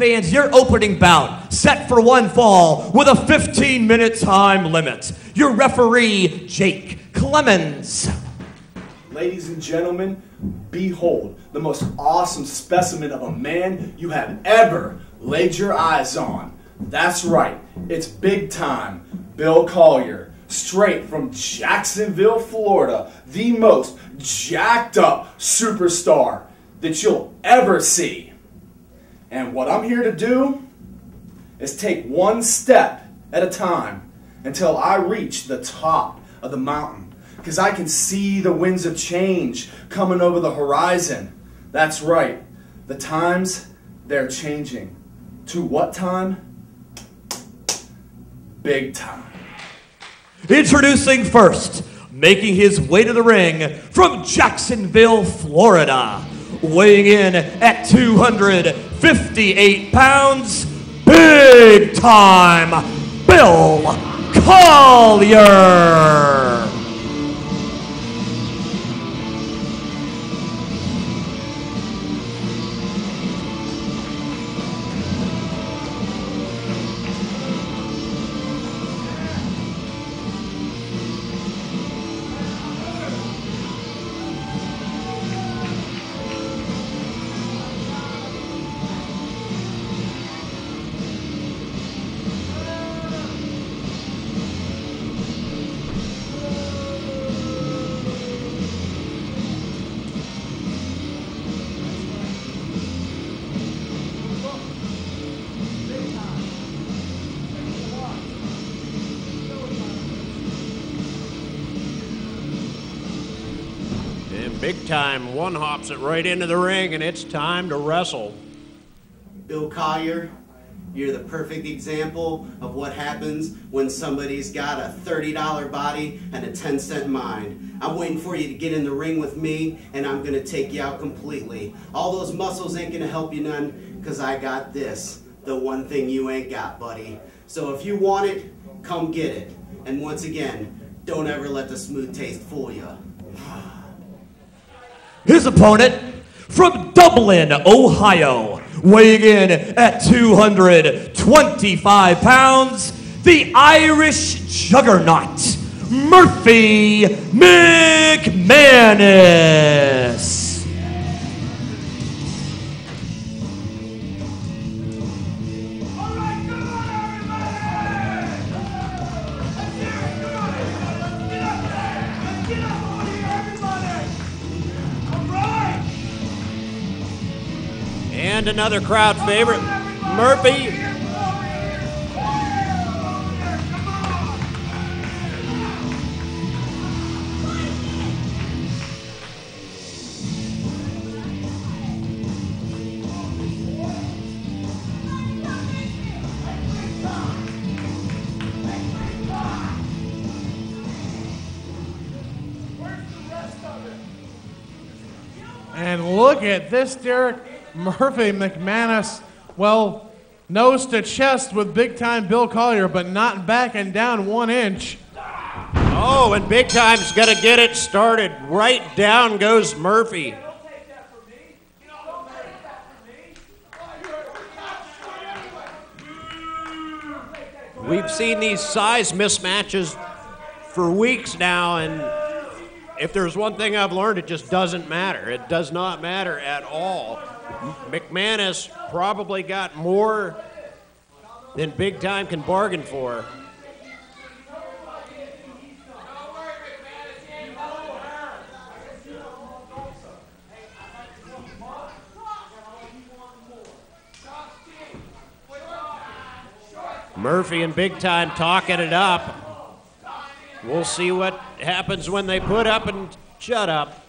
fans, your opening bout, set for one fall with a 15-minute time limit. Your referee, Jake Clemens. Ladies and gentlemen, behold the most awesome specimen of a man you have ever laid your eyes on. That's right, it's big time Bill Collier, straight from Jacksonville, Florida, the most jacked up superstar that you'll ever see. And what I'm here to do is take one step at a time until I reach the top of the mountain, because I can see the winds of change coming over the horizon. That's right, the times, they're changing. To what time? Big time. Introducing first, making his way to the ring from Jacksonville, Florida, weighing in at 258 pounds, big time Bill Collier. Big time one hops it right into the ring, and it's time to wrestle. Bill Collier, you're the perfect example of what happens when somebody's got a $30 body and a 10-cent mind. I'm waiting for you to get in the ring with me, and I'm gonna take you out completely. All those muscles ain't gonna help you none, because I got this, the one thing you ain't got, buddy. So if you want it, come get it. And once again, don't ever let the smooth taste fool you. His opponent from Dublin, Ohio, weighing in at 225 pounds, the Irish juggernaut, Murphy McManus. And another crowd favorite, Murphy. And look at this, Derek. Murphy McManus, well, nose to chest with big-time Bill Collier, but not backing down 1 inch. Oh, and big time's gonna get it started. Right down goes Murphy. We've seen these size mismatches for weeks now, and if there's one thing I've learned, it just doesn't matter. It does not matter at all. McManus probably got more than big time can bargain for. Murphy and big time talking it up. We'll see what happens when they put up and shut up.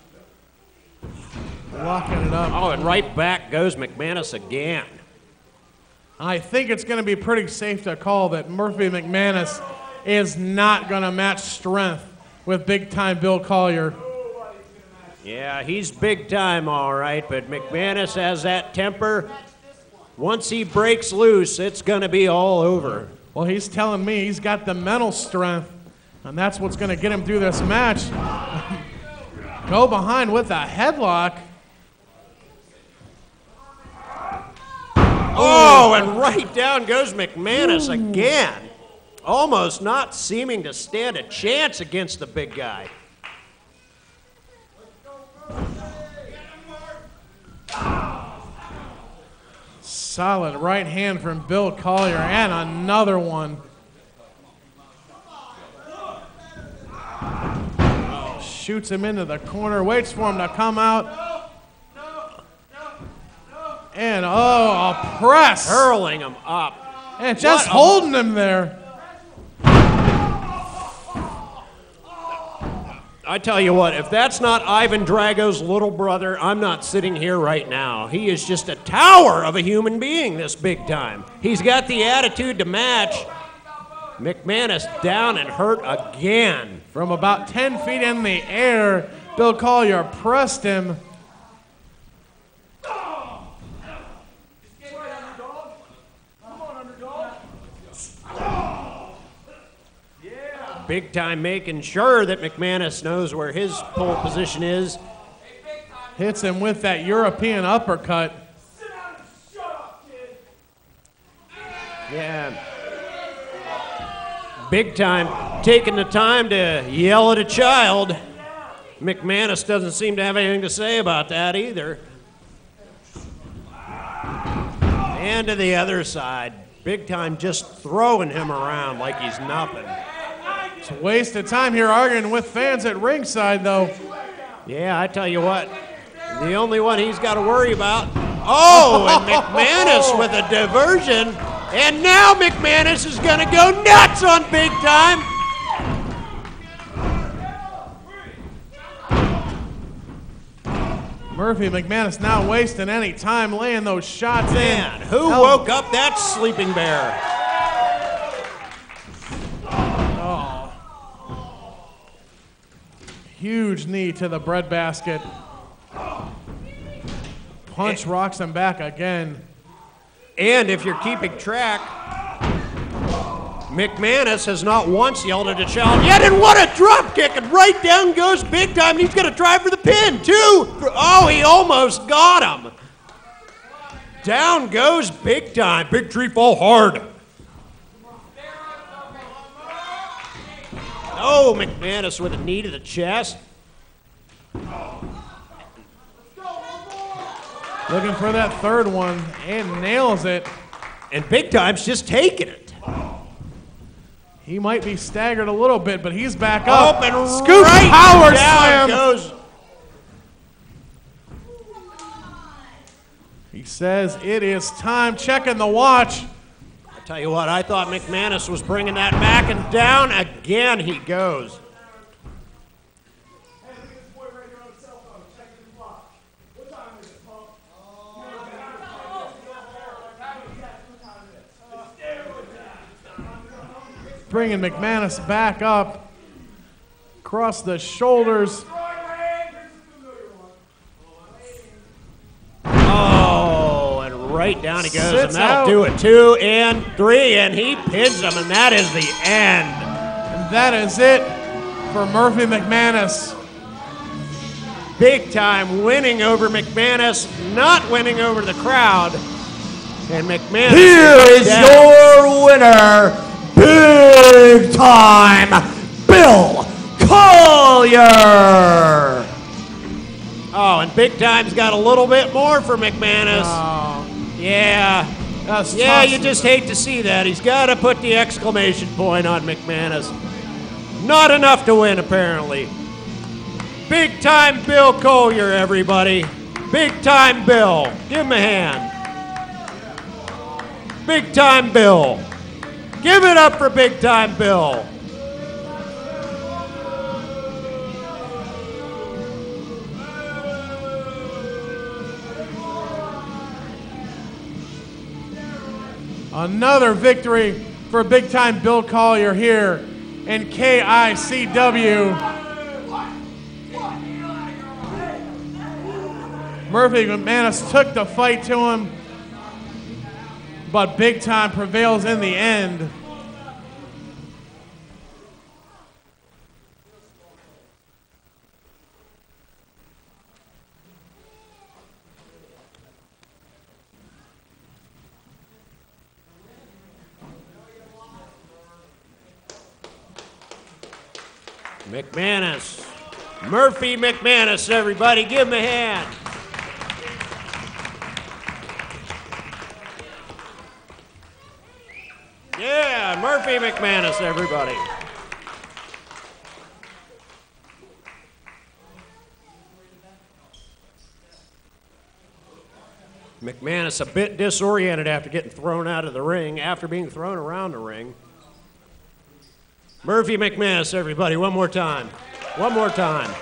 Locking it up. Oh, and right back goes McManus again. I think it's going to be pretty safe to call that Murphy McManus is not going to match strength with big-time Bill Collier. Yeah, he's big time, all right, but McManus has that temper. Once he breaks loose, it's going to be all over. Well, he's telling me he's got the mental strength, and that's what's going to get him through this match. Go behind with a headlock. Oh, and right down goes McManus again. Almost not seeming to stand a chance against the big guy. Solid right hand from Bill Collier, and another one. Oh, shoots him into the corner, waits for him to come out. And oh, a press. Hurling him up. And just holding him there. I tell you what, if that's not Ivan Drago's little brother, I'm not sitting here right now. He is just a tower of a human being, this big time. He's got the attitude to match. McManus down and hurt again. From about 10 feet in the air, Bill Collier pressed him. Big time making sure that McManus knows where his pole position is. Hits him with that European uppercut. Yeah. Big time taking the time to yell at a child. McManus doesn't seem to have anything to say about that either. And to the other side. Big time just throwing him around like he's nothing. It's a waste of time here arguing with fans at ringside, though. Yeah, I tell you what, the only one he's got to worry about. Oh, and McManus with a diversion. And now McManus is going to go nuts on Big Time. Murphy McManus not wasting any time laying those shots Man, in. who woke up that sleeping bear? Huge knee to the breadbasket. Punch rocks him back again. And if you're keeping track, McManus has not once yelled at a challenge yet, and what a drop kick, and right down goes Big Time, and he's going to try for the pin, too. Oh, he almost got him. Down goes Big Time. Big Tree fall hard. Oh, McManus with a knee to the chest. Looking for that third one and nails it. And Big Time's just taking it. He might be staggered a little bit, but he's back up. And scoop right power down slam. Goes. He says it is time. Checking the watch. Tell you what, I thought McManus was bringing that back, and down again he goes. Bringing McManus back up across the shoulders. Oh, and right down he goes, and Sits that'll out. do it. 2 and 3, and he pins him, and that is the end. And that is it for Murphy McManus. Big Time winning over McManus, not winning over the crowd. And McManus Here is your winner, Big Time Bill Collier. Oh, and Big Time's got a little bit more for McManus. Yeah. That's Yeah, tough. you just hate to see that. He's got to put the exclamation point on McManus. Not enough to win, apparently. Big Time Bill Collier, everybody. Big Time Bill. Give him a hand. Big Time Bill. Give it up for Big Time Bill. Another victory for Big Time Bill Collier here in KICW. Murphy McManus took the fight to him, but Big Time prevails in the end. McManus. Murphy McManus, everybody. Give him a hand. Yeah, Murphy McManus, everybody. McManus a bit disoriented after getting thrown out of the ring, after being thrown around the ring. Murphy McManus, everybody, one more time. One more time.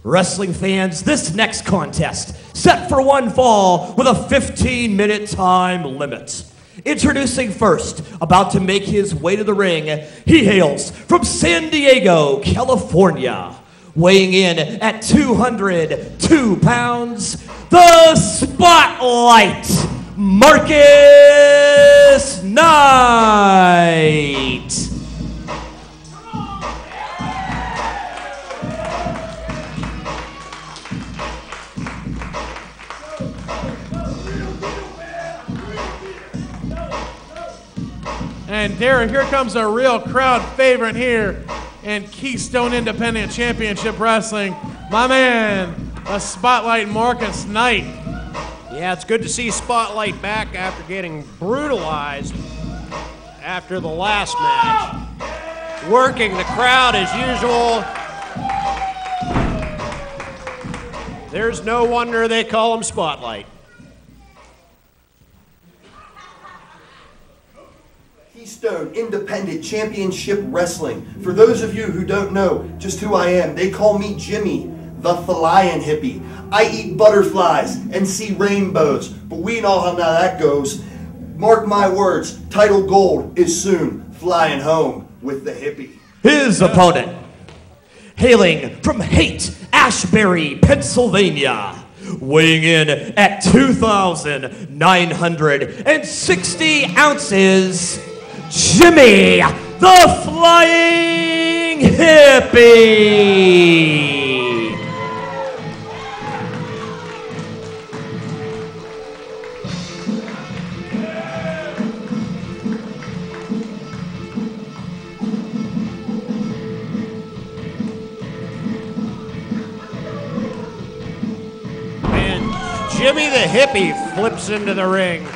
Wrestling fans, this next contest, set for one fall with a 15-minute time limit. Introducing first, about to make his way to the ring, he hails from San Diego, California. Weighing in at 202 pounds, the Spotlight, Marcus Knight. And Derek, here comes a real crowd favorite here in Keystone Independent Championship Wrestling. My man, the Spotlight Marcus Knight. Yeah, it's good to see Spotlight back after getting brutalized after the last match. Working the crowd as usual. There's no wonder they call him Spotlight. Keystone Independent Championship Wrestling. For those of you who don't know just who I am, they call me Jimmy, the Flying Hippie. I eat butterflies and see rainbows, but we know how now that goes. Mark my words, title gold is soon flying home with the hippie. His opponent, hailing from Haight, Ashbury, Pennsylvania, weighing in at 2,960 ounces, Jimmy the Flying Hippie. And Jimmy the Hippie flips into the ring.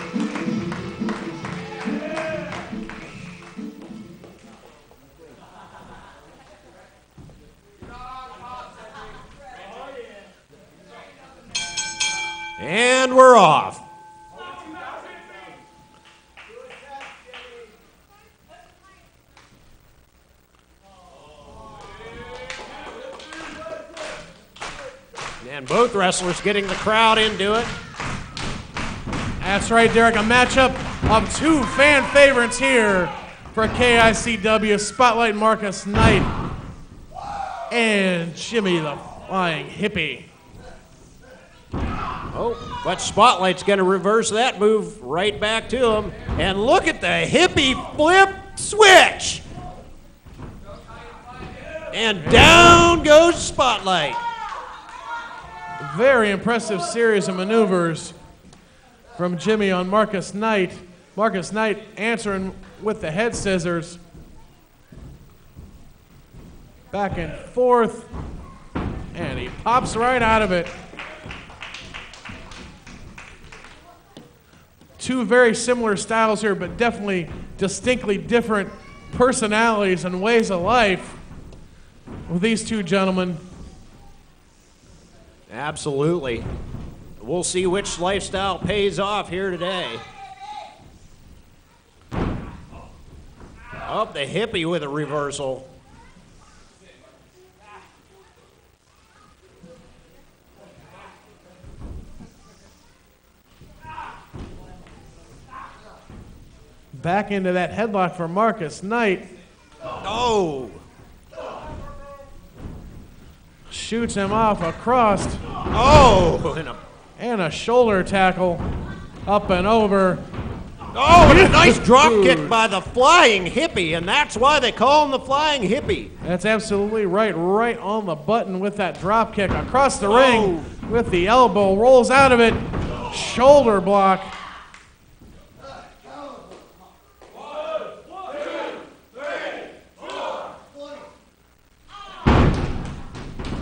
And we're off. And both wrestlers getting the crowd into it. That's right, Derek. A matchup of two fan favorites here for KICW. Spotlight Marcus Knight and Jimmy the Flying Hippie. Oh, but Spotlight's going to reverse that move right back to him. And look at the hippie flip switch. And down goes Spotlight. Very impressive series of maneuvers from Jimmy on Marcus Knight. Marcus Knight answering with the head scissors. Back and forth. And he pops right out of it. Two very similar styles here, but definitely distinctly different personalities and ways of life with these two gentlemen. Absolutely. We'll see which lifestyle pays off here today. Up the hippie with a reversal. Back into that headlock for Marcus Knight. Oh. Shoots him off across. Oh. And a shoulder tackle. Up and over. Oh, and a nice drop kick by the Flying Hippie, and that's why they call him the Flying Hippie. That's absolutely right. Right on the button with that drop kick across the ring with the elbow. Rolls out of it. shoulder block.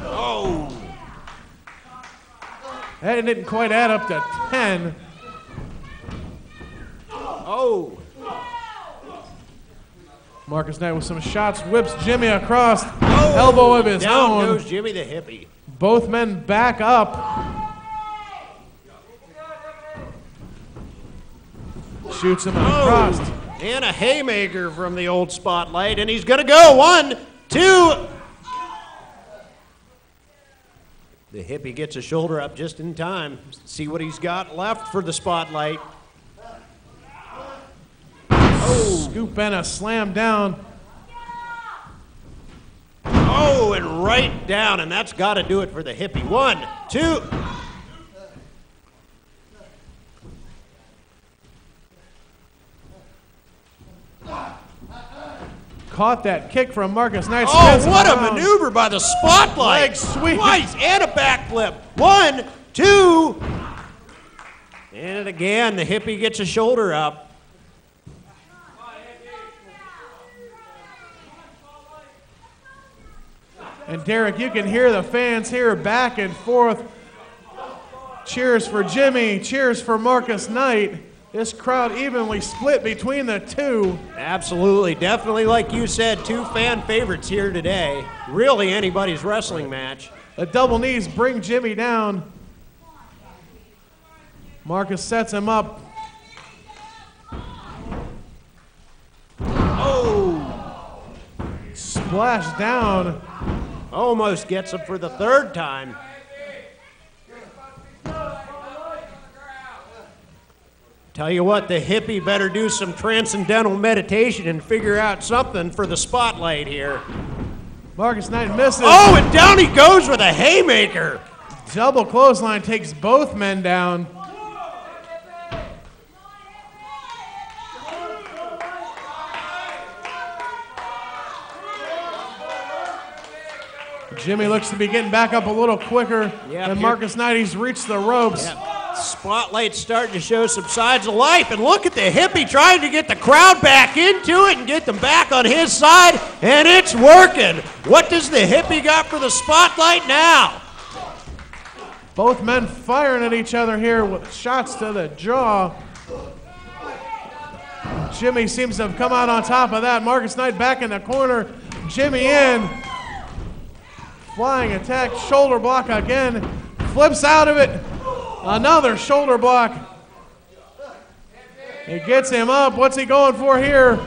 Oh. That didn't quite add up to 10. Oh. Marcus Knight with some shots, whips Jimmy across, elbow of his Down own. goes Jimmy the hippie. Both men back up. Shoots him across. And a haymaker from the old Spotlight, and he's gonna go. 1, 2. The hippie gets a shoulder up just in time. See what he's got left for the Spotlight. Scoop and a slam down. Oh, and right down, and that's got to do it for the hippie. 1, 2. Caught that kick from Marcus Knight. Oh, what a maneuver by the Spotlight. Leg sweep. Twice, and a backflip. 1, 2. And again, the hippie gets a shoulder up. And Derek, you can hear the fans here back and forth. Cheers for Jimmy, cheers for Marcus Knight. This crowd evenly split between the two. Absolutely, definitely, like you said, 2 fan favorites here today. Really anybody's wrestling match. The double knees bring Jimmy down. Marcus sets him up. Oh! Splash down. Almost gets him for the 3rd time. Tell you what, the hippie better do some transcendental meditation and figure out something for the Spotlight here. Marcus Knight misses. Oh, and down he goes with a haymaker. Double clothesline takes both men down. Jimmy looks to be getting back up a little quicker than Marcus Knight. He's reached the ropes. Spotlight's starting to show some signs of life, and look at the hippie trying to get the crowd back into it and get them back on his side, and it's working. What does the hippie got for the Spotlight now? Both men firing at each other here with shots to the jaw. Jimmy seems to have come out on top of that. Marcus Knight back in the corner. Jimmy in. Flying attack, shoulder block again. Flips out of it. Another shoulder block. He gets him up. What's he going for here?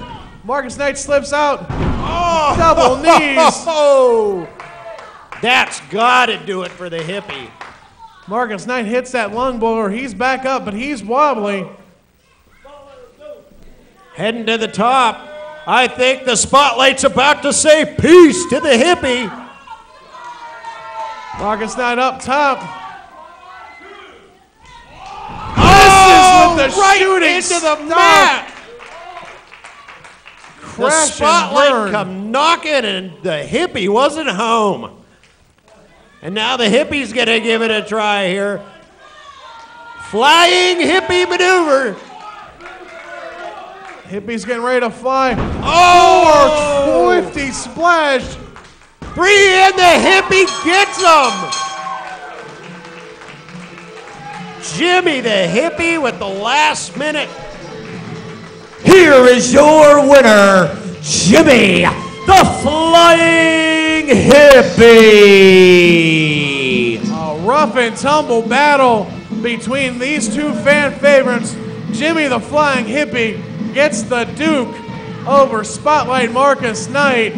Marcus Knight slips out. Oh! Double knees. Oh! That's got to do it for the hippie. Marcus Knight hits that lung blower. He's back up, but he's wobbly. Heading to the top. I think the Spotlight's about to say peace to the hippie. Marcus Knight up top. Oh, with the right shooting into the star. mat. The Crash Spotlight and burn. come knocking, and the hippie wasn't home. And now the hippie's going to give it a try here. Flying hippie maneuver. Hippie's getting ready to fly. Oh! 450 splash. 3, and the hippie gets him. Jimmy the hippie with the last minute. Here is your winner, Jimmy the Flying Hippie. A rough and tumble battle between these 2 fan favorites. Jimmy the Flying Hippie gets the Duke over Spotlight Marcus Knight.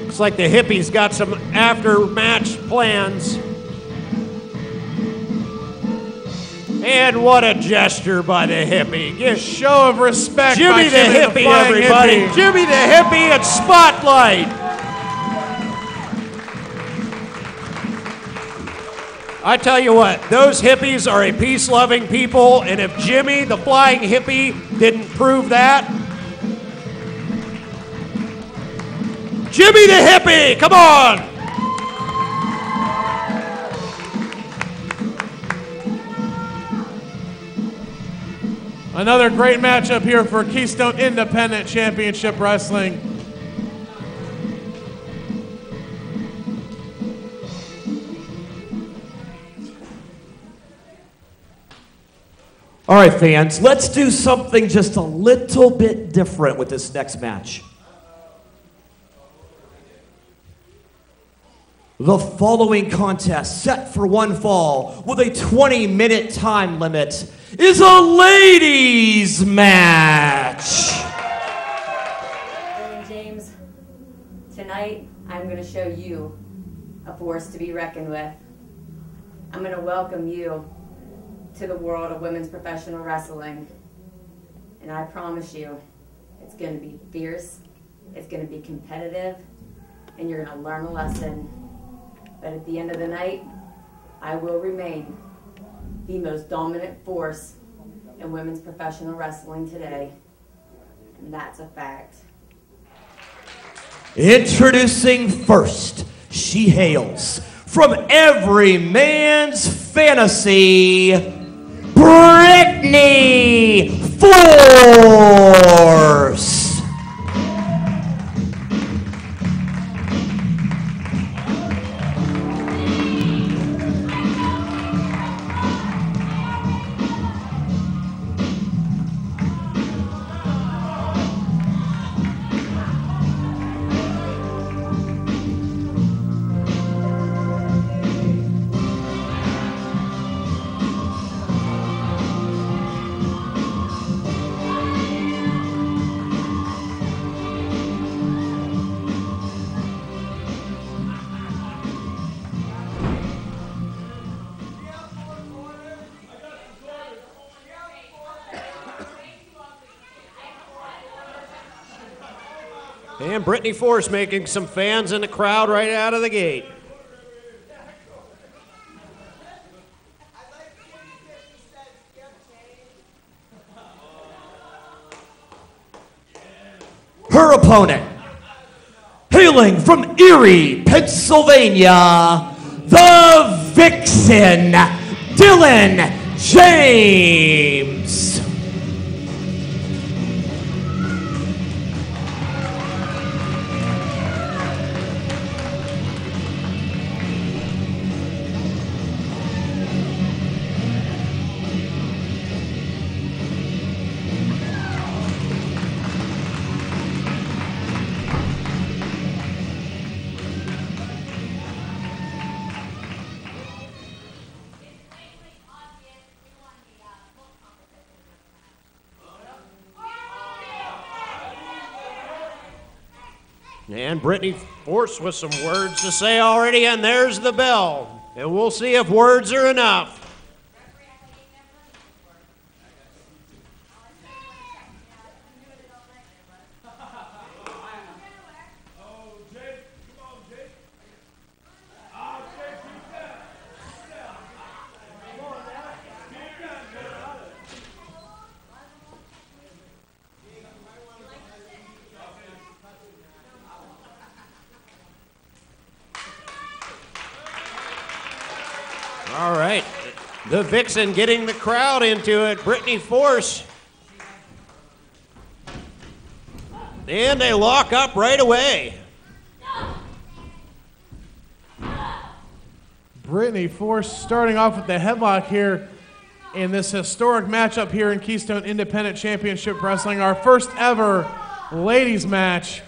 Looks like the hippie's got some after-match plans. And what a gesture by the hippie. Show of respect Jimmy by the Jimmy hippie, Flying everybody. Hippie. Jimmy the hippie at Spotlight. I tell you what, those hippies are a peace-loving people, and if Jimmy the Flying Hippie didn't prove that, Jimmy the Hippie, come on! Another great matchup here for Keystone Independent Championship Wrestling. All right, fans, let's do something just a little bit different with this next match. The following contest, set for one fall with a 20-minute time limit, is a ladies' match. And James, tonight I'm going to show you a force to be reckoned with. I'm going to welcome you to the world of women's professional wrestling. And I promise you, it's going to be fierce, it's going to be competitive, and you're going to learn a lesson. But at the end of the night, I will remain the most dominant force in women's professional wrestling today. And that's a fact. Introducing first, she hails from every man's fantasy, Brittany Force. And Brittany Force making some fans in the crowd right out of the gate. Her opponent, hailing from Erie, Pennsylvania, the Vixen, Dylan James. And Brittany Force with some words to say already, and there's the bell. And we'll see if words are enough. All right, the Vixen getting the crowd into it. Brittany Force. And they lock up right away. Brittany Force starting off with the headlock here in this historic matchup here in Keystone Independent Championship Wrestling, our first ever ladies match.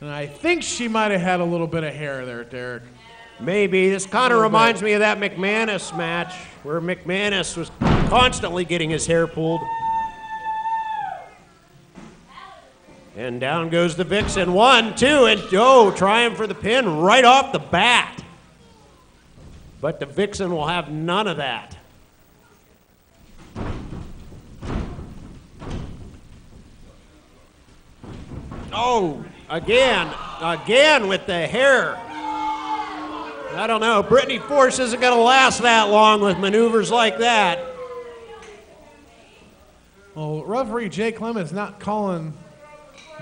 And I think she might have had a little bit of hair there, Derek. Maybe. This kind of reminds me of that McManus match where McManus was constantly getting his hair pulled. And down goes the Vixen. 1, 2, and trying for the pin right off the bat. But the Vixen will have none of that. Oh, again with the hair. I don't know. Brittany Force isn't going to last that long with maneuvers like that. Well, referee Jay Clemens not calling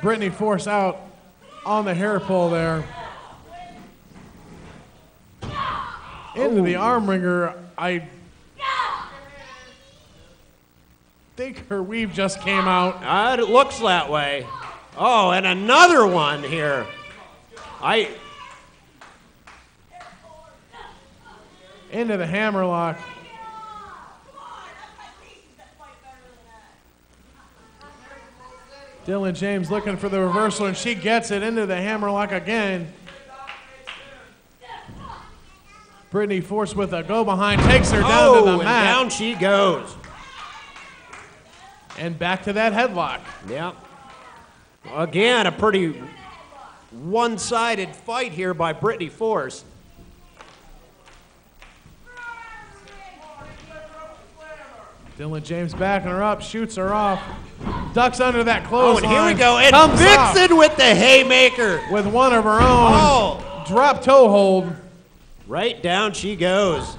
Brittany Force out on the hair pull there. Into the arm wringer. I think her weave just came out. It looks that way. Oh, and another one here. Into the hammerlock. Dylan James looking for the reversal, and she gets it into the hammerlock again. Brittany Force with a go behind, takes her down to the and mat. Down she goes. And back to that headlock. Yep. Again, a pretty one-sided fight here by Brittany Force. Dylan James backing her up, shoots her off, ducks under that clothesline. Oh, and here we go. And comes Vixen with the haymaker. with one of her own. Oh. Drop toe hold. Right down she goes.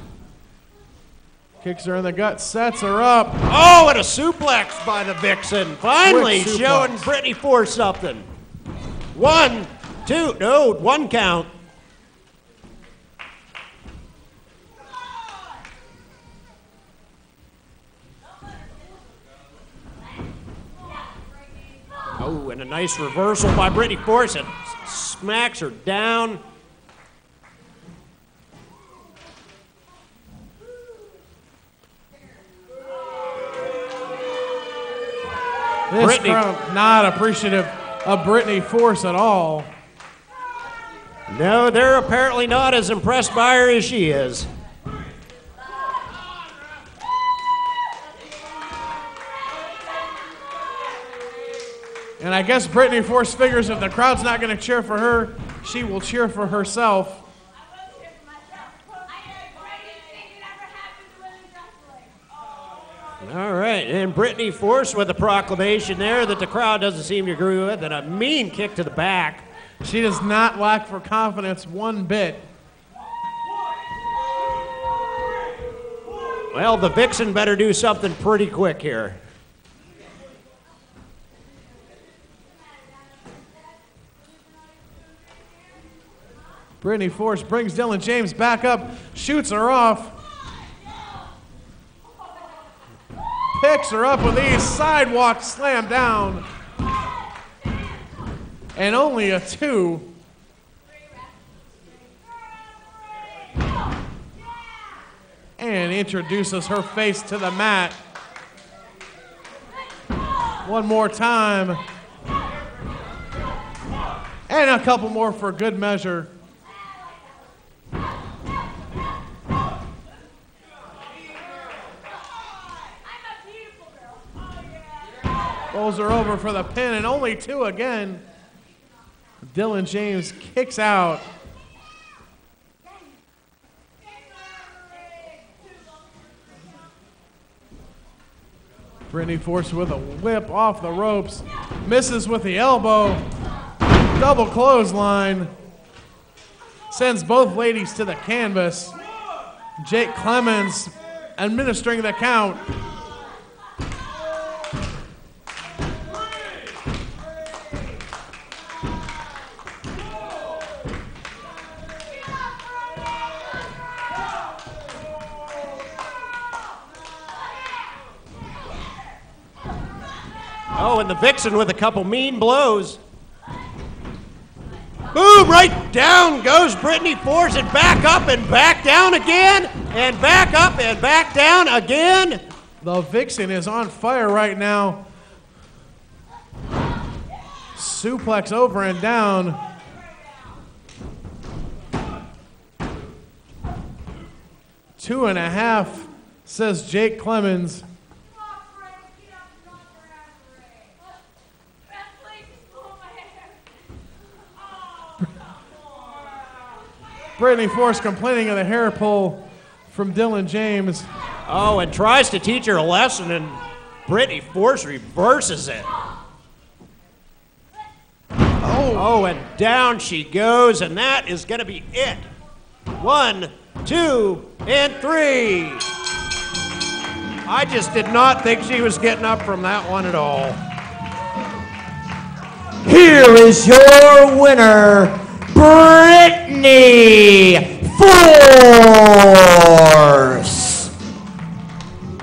Kicks her in the gut, sets her up. Oh, and a suplex by the Vixen. Finally Quick suplex. showing Brittany Force something. 1, 2, no, 1 count. Oh, and a nice reversal by Brittany Force, and smacks her down. This Brittany. crowd not appreciative of Brittany Force at all. No, they're apparently not as impressed by her as she is. And I guess Brittany Force figures if the crowd's not going to cheer for her, she will cheer for herself. All right, and Brittany Force with a proclamation there that the crowd doesn't seem to agree with, and a mean kick to the back. She does not lack for confidence one bit. Well, the Vixen better do something pretty quick here. Brittany Force brings Dylan James back up, shoots her off. Picks her up with these sidewalk slam down. And only a 2. And introduces her face to the mat. One more time. And a couple more for good measure. Rolls her over for the pin, and only 2 again. Dylan James kicks out. Brittany Force with a whip off the ropes. Misses with the elbow. Double clothesline. Sends both ladies to the canvas. Jake Clemens administering the count. Oh, and the Vixen with a couple mean blows. Boom, right down goes Brittany Force, and back up and back down again, and back up and back down again. The Vixen is on fire right now. Suplex over and down. Two and a half, says Jake Clemens. Brittany Force complaining of the hair pull from Dylan James. Oh, and tries to teach her a lesson, and Brittany Force reverses it. Oh, and down she goes, and that is going to be it. 1, 2, and 3. I just did not think she was getting up from that one at all. here is your winner, Brittany Force.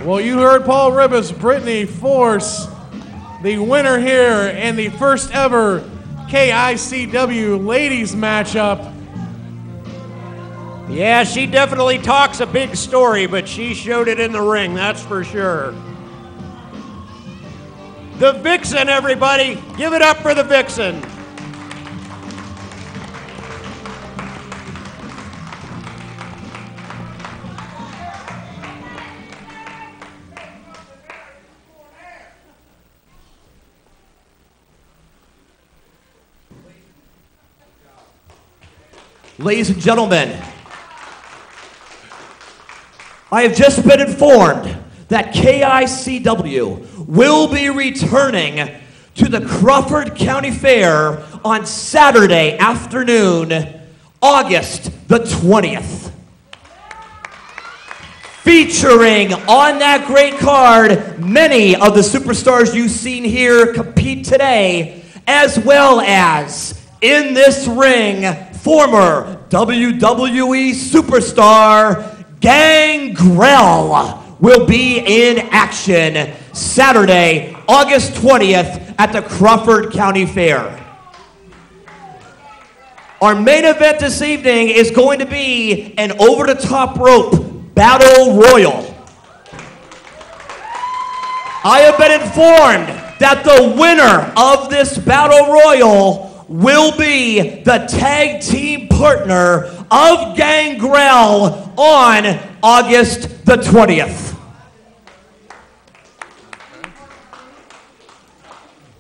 Well, you heard Paul Ribas, Brittany Force, the winner here in the first ever KICW ladies matchup. Yeah, she definitely talks a big story, but she showed it in the ring, that's for sure. The Vixen, everybody. Give it up for the Vixen. Ladies and gentlemen, I have just been informed that KICW will be returning to the Crawford County Fair on Saturday afternoon, August the 20th. Featuring on that great card many of the superstars you've seen here compete today, as well as in this ring, former WWE superstar Gangrel will be in action Saturday, August 20th at the Crawford County Fair. Our main event this evening is going to be an over-the-top rope battle royal. I have been informed that the winner of this battle royal will be the tag team partner of Gangrel on August the 20th.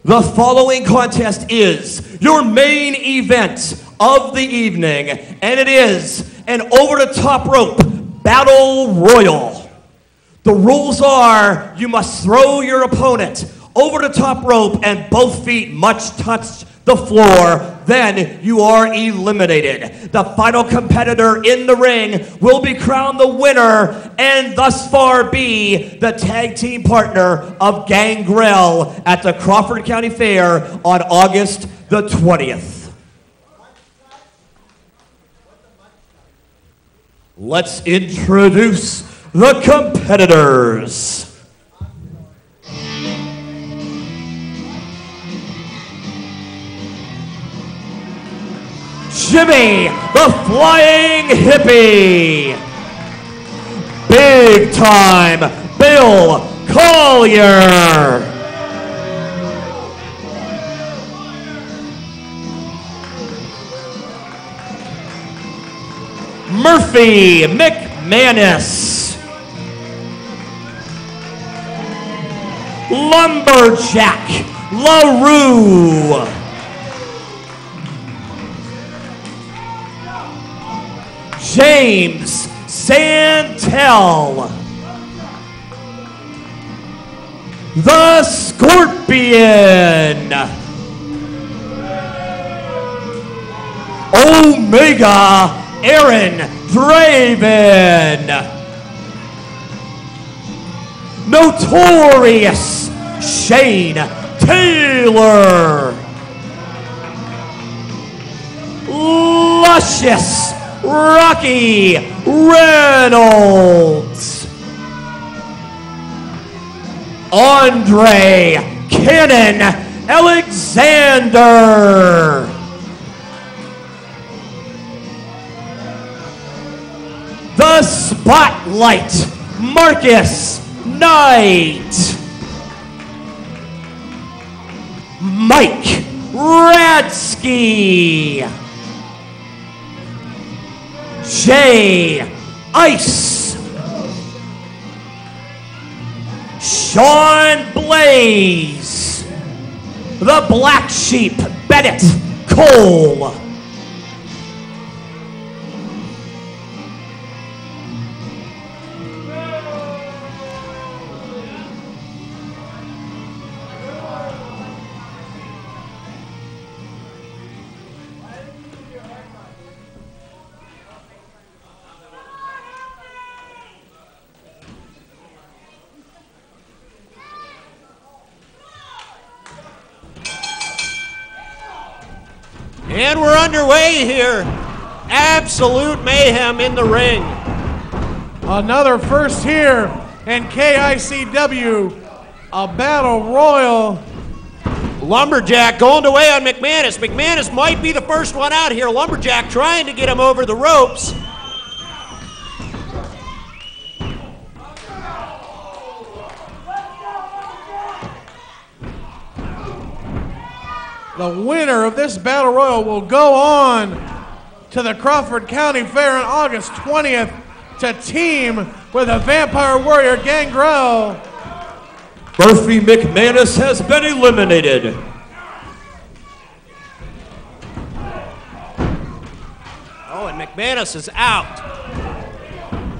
The following contest is your main event of the evening, and it is an over-the-top rope battle royal. The rules are you must throw your opponent over the top rope and both feet must touch the floor, then you are eliminated. The final competitor in the ring will be crowned the winner and thus far be the tag team partner of Gangrel at the Crawford County Fair on August the 20th. Let's introduce the competitors. Jimmy, the Flying Hippie. Big Time Bill Collier. Murphy McManus. Lumberjack LaRue. James Santel. The Scorpion. Omega Aaron Draven. Notorious Shane Taylor. Luscious Rocky Reynolds. Andre Cannon Alexander. The Spotlight Marcus Knight. Mike Radsky. Jay Ice. Sean Blaze. The Black Sheep Bennett Cole. And we're underway here. Absolute mayhem in the ring. Another first here in KICW, a battle royal. Lumberjack going away on McManus. McManus might be the first one out here. Lumberjack trying to get him over the ropes. The winner of this battle royal will go on to the Crawford County Fair on August 20th to team with the Vampire Warrior Gangrel. Murphy McManus has been eliminated. Oh, and McManus is out.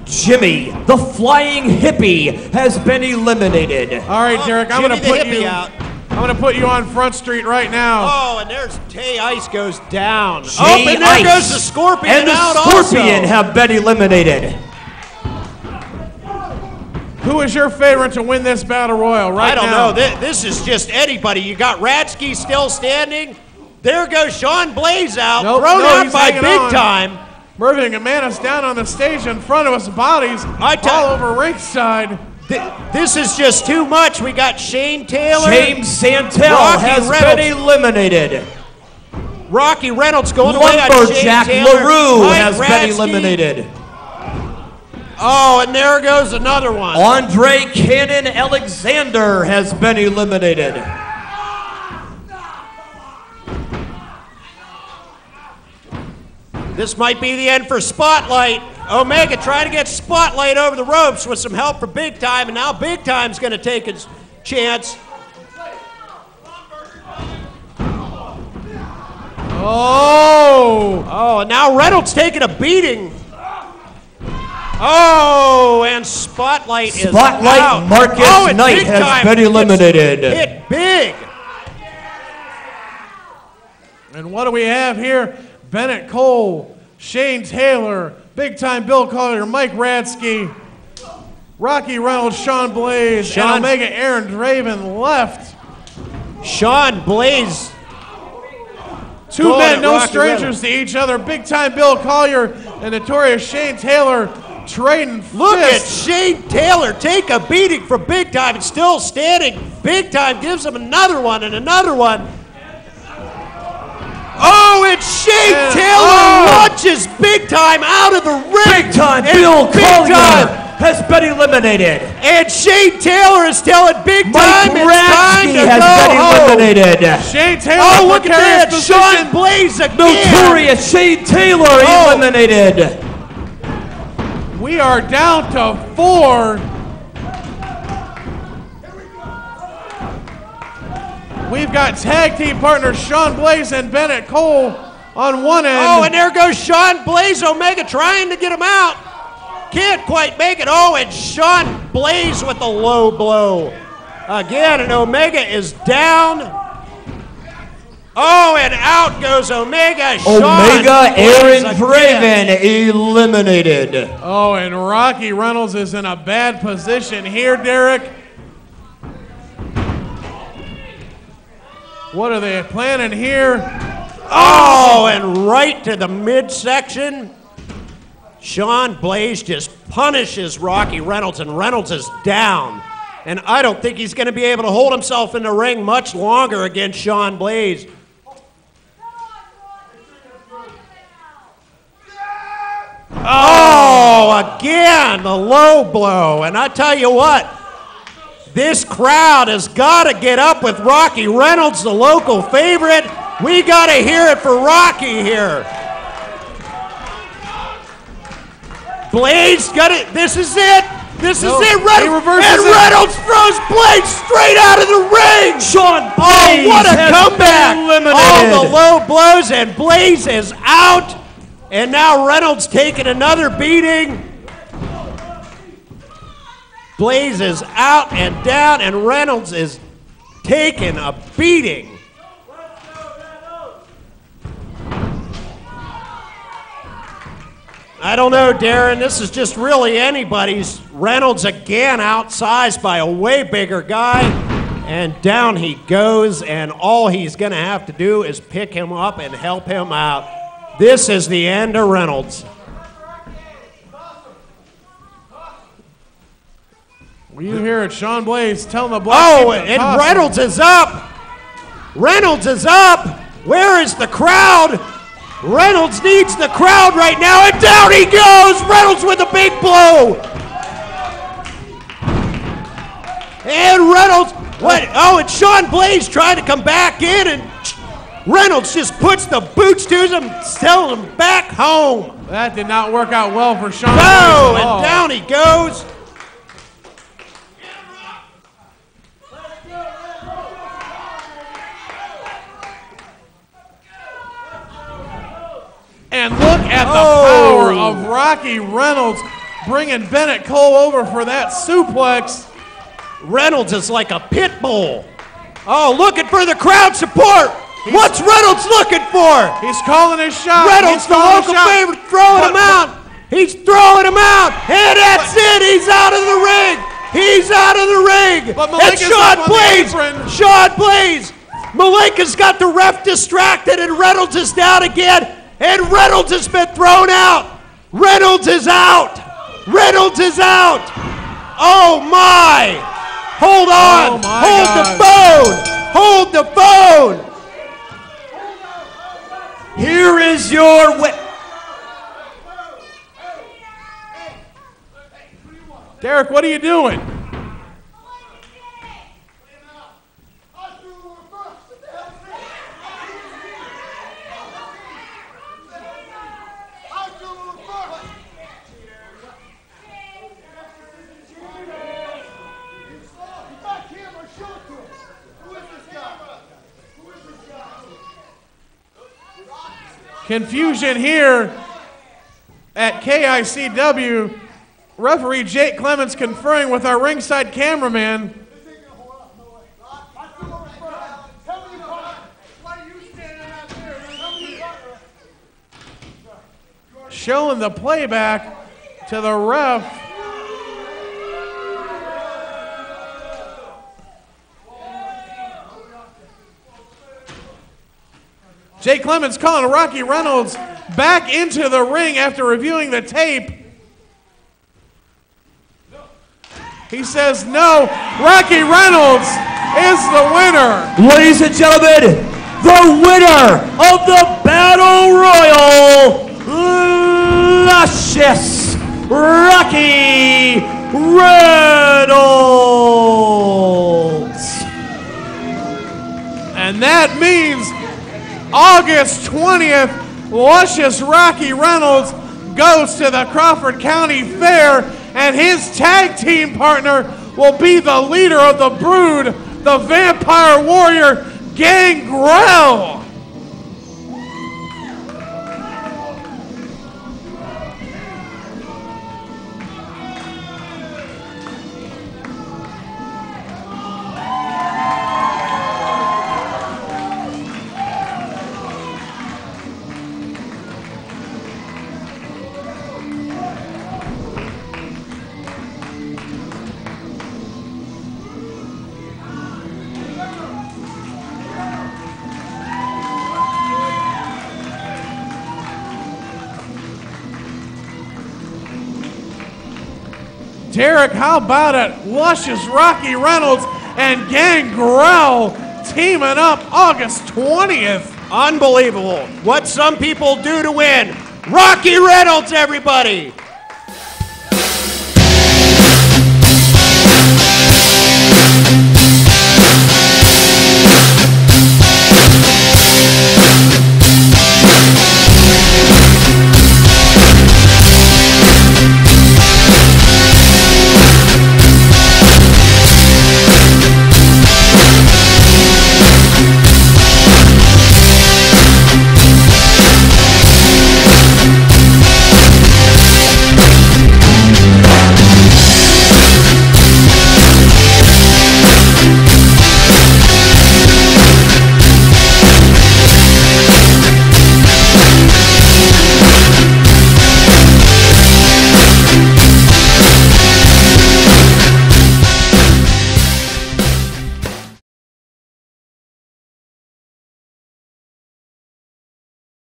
Jimmy, the Flying Hippie, has been eliminated. All right, Derek, I'm going to put you out. I'm going to put you on Front Street right now. Oh, and there's Tay Ice goes down. Jay oh, and there Ice goes the Scorpion and the out Scorpion also. have been eliminated. Who is your favorite to win this battle royal right now? I don't know. This is just anybody. You got Ratsky still standing. There goes Sean Blaze out. Nope, thrown out he's by hanging Big on. Time. Murphy McManus down on the stage in front of us, bodies all over ringside. This is just too much. We got Shane Taylor. James Santel Rocky has Reynolds. been eliminated. Rocky Reynolds going away on Shane Lumberjack Taylor. LaRue Mike has Ratsky. been eliminated. Oh, and there goes another one. Andre Cannon Alexander has been eliminated. This might be the end for Spotlight. Omega trying to get Spotlight over the ropes with some help from Big Time, and now Big Time's going to take his chance. Oh, and now Reynolds taking a beating. Oh, and Spotlight is out. Marcus and Knight Big has Time been eliminated. gets hit big. And what do we have here? Bennett Cole, Shane Taylor, Big Time Bill Collier, Mike Ratsky, Rocky Reynolds, Sean Blaze, and Omega Aaron Draven left. Sean Blaze. Two men, no strangers to each other. Big Time Bill Collier and notorious Shane Taylor trading Look at fists. Shane Taylor take a beating from Big Time and still standing. Big Time gives him another one and another one. Oh, and Shane Taylor launches Big Time out of the ring. Big Time And Bill Big Collier Time- has been eliminated. And Shane Taylor is telling Big Mike Time it's time Ratsky to has go been home. eliminated. Shane Taylor, Oh, look at that. precarious Sean position. Blaze again. Notorious Shane Taylor eliminated. We are down to 4. We've got tag team partners Sean Blaze and Bennett Cole on one end. Oh, and there goes Sean Blaze. Omega trying to get him out. Can't quite make it. Oh, and Sean Blaze with the low blow. Again, and Omega is down. Oh, and out goes Omega. Omega Aaron Blaze Draven again. eliminated. Oh, and Rocky Reynolds is in a bad position here, Derek. What are they planning here? Oh, and right to the midsection. Sean Blaze just punishes Rocky Reynolds, and Reynolds is down. And I don't think he's going to be able to hold himself in the ring much longer against Sean Blaze. Oh, again, the low blow. And I tell you what, this crowd has got to get up with Rocky Reynolds, the local favorite. We got to hear it for Rocky here. Blaze got it. This is it. This is it. Reynolds throws Blaze straight out of the ring. Sean Blaze Oh, what a has comeback. been eliminated. All the low blows, and Blaze is out. And now Reynolds taking another beating. Blaze is out and down, and Reynolds is taking a beating. I don't know, Darren. This is just really anybody's. Reynolds again outsized by a way bigger guy. And down he goes, and all he's going to have to do is pick him up and help him out. This is the end of Reynolds. Well, you hear it, Sean Blaze telling the Oh, black team to and toss him. Reynolds is up. Reynolds is up. Where is the crowd? Reynolds needs the crowd right now, and down he goes. Reynolds with a big blow. And Reynolds, what? Oh, and Sean Blaze trying to come back in, and Reynolds just puts the boots to him, selling him back home. That did not work out well for Sean No, Blaze at and all. down he goes. And look at the power of Rocky Reynolds bringing Bennett Cole over for that suplex. Reynolds is like a pit bull. Oh, looking for the crowd support. What's Reynolds looking for? He's calling his shot. Reynolds, the local favorite, throwing him out. He's throwing him out. And that's it. He's out of the ring. He's out of the ring. But And Malenka's up on the apron. Sean Blaze. Malenka's got the ref distracted, and Reynolds is down again. And Reynolds has been thrown out. Reynolds is out. Reynolds is out. Oh, my. Hold on. Oh my Hold the phone. Hold the phone. Here is your Derek, what are you doing? Confusion here at KICW. Referee Jake Clements conferring with our ringside cameraman. Showing the playback to the ref. Jake Clements calling Rocky Reynolds back into the ring after reviewing the tape. He says no. Rocky Reynolds is the winner. Ladies and gentlemen, the winner of the Battle Royal, Luscious Rocky Reynolds. And that means August 20th, Luscious Rocky Reynolds goes to the Crawford County Fair, and his tag team partner will be the leader of the Brood, the Vampire Warrior, Gangrel. Derek, how about it? Luscious Rocky Reynolds and Gangrel teaming up August 20th. Unbelievable. What some people do to win. Rocky Reynolds, everybody.